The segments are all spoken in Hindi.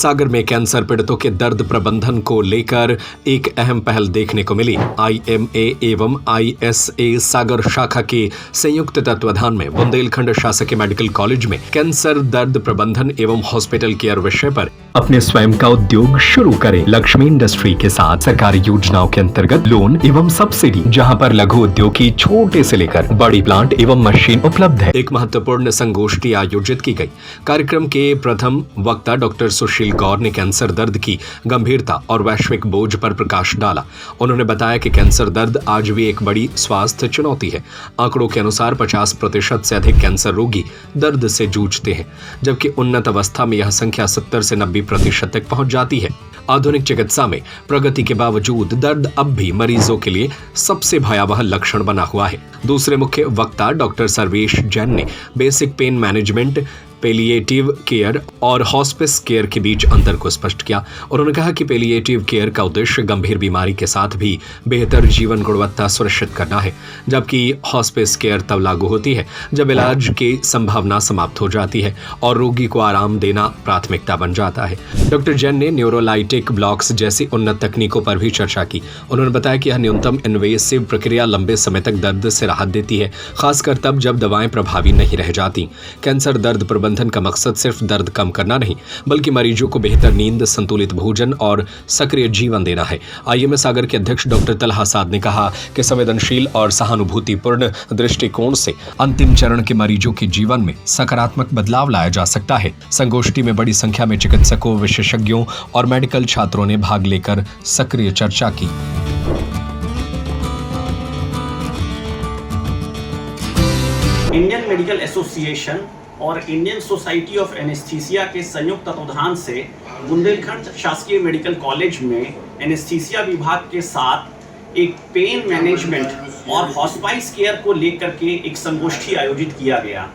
सागर में कैंसर पीड़ितों के दर्द प्रबंधन को लेकर एक अहम पहल देखने को मिली। IMA एवं ISA सागर शाखा के संयुक्त तत्वाधान में बुंदेलखंड शासकीय मेडिकल कॉलेज में कैंसर दर्द प्रबंधन एवं हॉस्पिटल केयर विषय पर अपने स्वयं का उद्योग शुरू करें। लक्ष्मी इंडस्ट्री के साथ सरकारी योजनाओं के अंतर्गत लोन एवं सब्सिडी, जहां पर लघु उद्योग की छोटे से लेकर बड़ी प्लांट एवं मशीन उपलब्ध है। एक महत्वपूर्ण संगोष्ठी आयोजित की गई। कार्यक्रम के प्रथम वक्ता डॉक्टर सुशील गौर ने कैंसर दर्द की गंभीरता और वैश्विक बोझ पर प्रकाश डाला। उन्होंने बताया कि कैंसर दर्द आज भी एक बड़ी स्वास्थ्य चुनौती है। आंकड़ों के अनुसार 50% से अधिक कैंसर रोगी दर्द से जूझते हैं, जबकि उन्नत अवस्था में यह संख्या 70 से 90% तक पहुंच जाती है। आधुनिक चिकित्सा में प्रगति के बावजूद दर्द अब भी मरीजों के लिए सबसे भयावह लक्षण बना हुआ है। दूसरे मुख्य वक्ता डॉक्टर सर्वेश जैन ने basic pain management, palliative care और हॉस्पिस केयर के बीच अंतर को स्पष्ट किया। उन्होंने कहा कि पेलिएटिव केयर का उद्देश्य गंभीर बीमारी के साथ भी बेहतर जीवन गुणवत्ता सुनिश्चित करना है, जबकि हॉस्पिस केयर तब लागू होती है जब इलाज की संभावना समाप्त हो जाती है और रोगी को आराम देना प्राथमिकता बन जाता है। डॉक्टर जैन ने न्यूरोलाइटिक ब्लॉक्स जैसी उन्नत तकनीकों पर भी चर्चा की। उन्होंने बताया कि यह न्यूनतम इन्वेसिव प्रक्रिया लंबे समय तक दर्द से राहत देती है, खासकर तब जब दवाएं प्रभावी नहीं रह जाती। कैंसर दर्द प्रबंधन का मकसद सिर्फ दर्द कम करना नहीं, बल्कि मरीजों को बेहतर नींद, संतुलित भोजन और सक्रिय जीवन देना है। IMA सागर के अध्यक्ष डॉक्टर तलहा साद ने कहा कि संवेदनशील और सहानुभूतिपूर्ण दृष्टिकोण से अंतिम चरण के मरीजों के जीवन में सकारात्मक बदलाव लाया जा सकता है। संगोष्ठी में बड़ी संख्या में चिकित्सकों, विशेषज्ञों और मेडिकल छात्रों ने भाग लेकर सक्रिय चर्चा की। इंडियन मेडिकल एसोसिएशन और इंडियन सोसाइटी ऑफ एनेस्थीसिया के संयुक्त तत्वाधान से बुंदेलखंड शासकीय मेडिकल कॉलेज में एनेस्थीसिया विभाग के साथ एक पेन मैनेजमेंट और हॉस्पिस केयर को लेकर के एक संगोष्ठी आयोजित किया गया।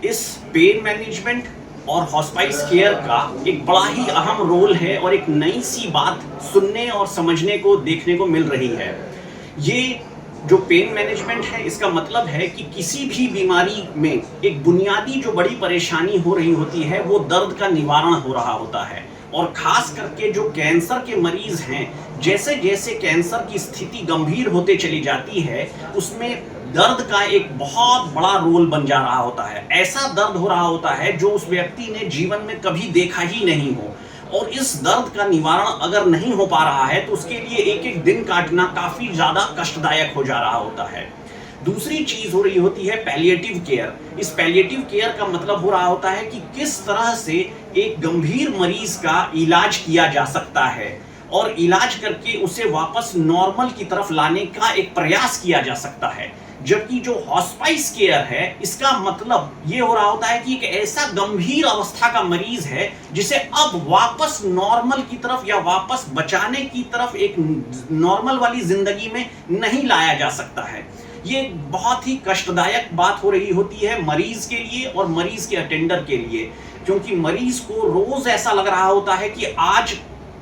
इस पेन मैनेजमेंट और हॉस्पिस केयर का एक बड़ा ही अहम रोल है और एक नई सी बात सुनने और समझने को देखने को मिल रही है। ये जो पेन मैनेजमेंट है, इसका मतलब है कि किसी भी बीमारी में एक बुनियादी जो बड़ी परेशानी हो रही होती है वो दर्द का निवारण हो रहा होता है। और खास करके जो कैंसर के मरीज हैं, जैसे जैसे कैंसर की स्थिति गंभीर होते चली जाती है, उसमें दर्द का एक बहुत बड़ा रोल बन जा रहा होता है। ऐसा दर्द हो रहा होता है जो उस व्यक्ति ने जीवन में कभी देखा ही नहीं हो, और इस दर्द का निवारण अगर नहीं हो पा रहा है तो उसके लिए एक एक दिन काटना काफी ज्यादा कष्टदायक हो जा रहा होता है। दूसरी चीज हो रही होती है पैलिएटिव केयर। इस पैलिएटिव केयर का मतलब हो रहा होता है कि किस तरह से एक गंभीर मरीज का इलाज किया जा सकता है और इलाज करके उसे वापस नॉर्मल की तरफ लाने का एक प्रयास किया जा सकता है। जबकि जो हॉस्पिस केयर है, इसका मतलब ये हो रहा होता है कि एक ऐसा गंभीर अवस्था का मरीज है जिसे अब वापस नॉर्मल की तरफ या वापस बचाने की तरफ एक नॉर्मल वाली जिंदगी में नहीं लाया जा सकता है। ये बहुत ही कष्टदायक बात हो रही होती है मरीज के लिए और मरीज के अटेंडर के लिए, क्योंकि मरीज को रोज ऐसा लग रहा होता है कि आज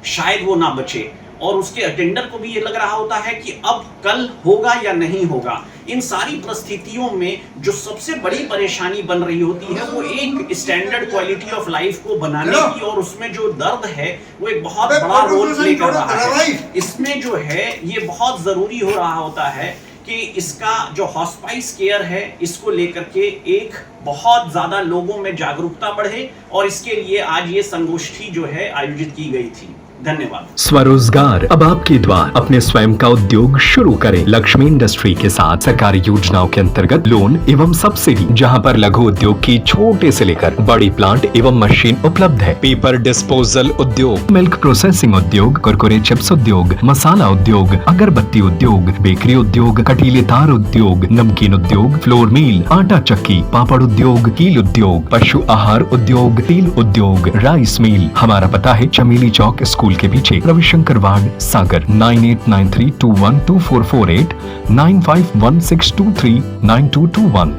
शायद वो ना बचे, और उसके अटेंडर को भी ये लग रहा होता है कि अब कल होगा या नहीं होगा। इन सारी परिस्थितियों में जो सबसे बड़ी परेशानी बन रही होती है वो एक स्टैंडर्ड क्वालिटी ऑफ लाइफ को बनाने की, और उसमें जो दर्द है वो एक बहुत बड़ा रोल प्ले कर रहा है। इसमें जो है ये बहुत जरूरी हो रहा होता है कि इसका जो हॉस्पिस केयर है, इसको लेकर के एक बहुत ज्यादा लोगों में जागरूकता बढ़े, और इसके लिए आज ये संगोष्ठी जो है आयोजित की गई थी। धन्यवाद। स्वरोजगार अब आपके द्वार अपने स्वयं का उद्योग शुरू करें। लक्ष्मी इंडस्ट्री के साथ सरकारी योजनाओं के अंतर्गत लोन एवं सब्सिडी, जहां पर लघु उद्योग की छोटे से लेकर बड़ी प्लांट एवं मशीन उपलब्ध है। पेपर डिस्पोजल उद्योग, मिल्क प्रोसेसिंग उद्योग, कुरकुरे चिप्स उद्योग, मसाला उद्योग, अगरबत्ती उद्योग, बेकरी उद्योग, कटीले तार उद्योग, नमकीन उद्योग, फ्लोर मिल, आटा चक्की, पापड़ उद्योग, कील उद्योग, पशु आहार उद्योग, तेल उद्योग, राइस मिल। हमारा पता है चमेली चौक स्कूल के पीछे, रविशंकर वार्ड, सागर। 9893212448, 9516239221,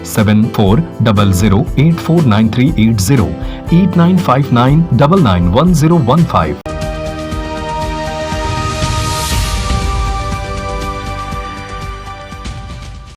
7400849380, 8959991015।